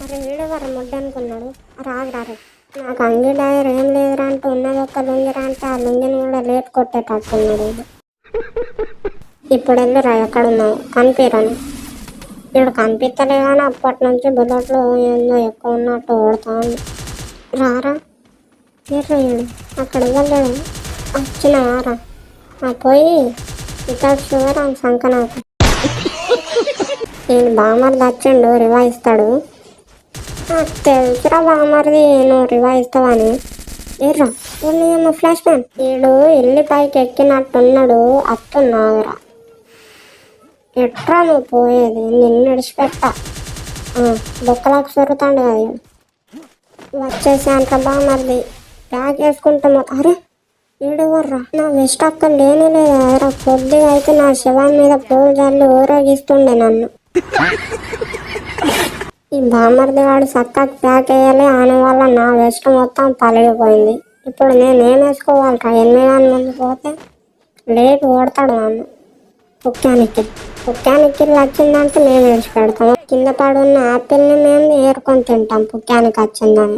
అరే వీడెవరు ముడ్డు అనుకున్నాడు. రాదు నాకు అంగి డైర్ ఏం లేదురా అంటే ఉన్నది ఒక్క లుంగిరా అంటే ఆ లుంగిని కూడా లేట్ కొట్టేటట్టున్నాడు వీడు. ఇప్పుడు వెళ్ళిరా ఎక్కడున్నావు కనిపిరని. వీడు కనిపిస్తలే కానీ అప్పటి నుంచి బుల్లెట్లు ఏందో ఎక్కువ ఉన్నట్టు ఓడతాను. రారా తీర్రా వీడు అక్కడ ఇవ్వలేడు. వచ్చినావారా పోయి ఇక్కడ షుగర్ అని సంక నాకు. నేను బామర్ది వచ్చిండు రివాయిస్తాడు. తెలుసురా బామర్ది నువ్వు రివాయిస్తావని. ఏర్రా ఏమో ఫ్లాష్ మ్యాన్ వీడు ఇల్లు పైకి ఎక్కినట్టున్నాడు. అత్తున్నావురా ఎట్రా నువ్వు పోయేది నిన్ను విడిచిపెట్టా. బొక్కలకు సొరుతాడు కదా వచ్చేసాంట్రా బామర్ది బ్యాగ్ వేసుకుంటాము. అరే వీడెవర్రా నా వెస్ట్ అక్క లేనే లేదా కొద్దిగా అయితే నా శవం మీద పూలు జల్లి ఊరేగిస్తుండే నన్ను. ఈ బామర్ది వాడు చక్కగా ప్యాక్ వేయాలి అని వల్ల నా వెస్ట్ మొత్తం పలిగిపోయింది. ఇప్పుడు నేనేం వేసుకోవాలరా 8 ముందు పోతే లేపి ఓడతాడు నన్ను. కుక్కానికి వచ్చిందంటే మేము విడిచిపెడతాం. కింద పడున్న ఆపిల్ని మేము ఏరుకొని తింటాం పుక్కానికి వచ్చిందని.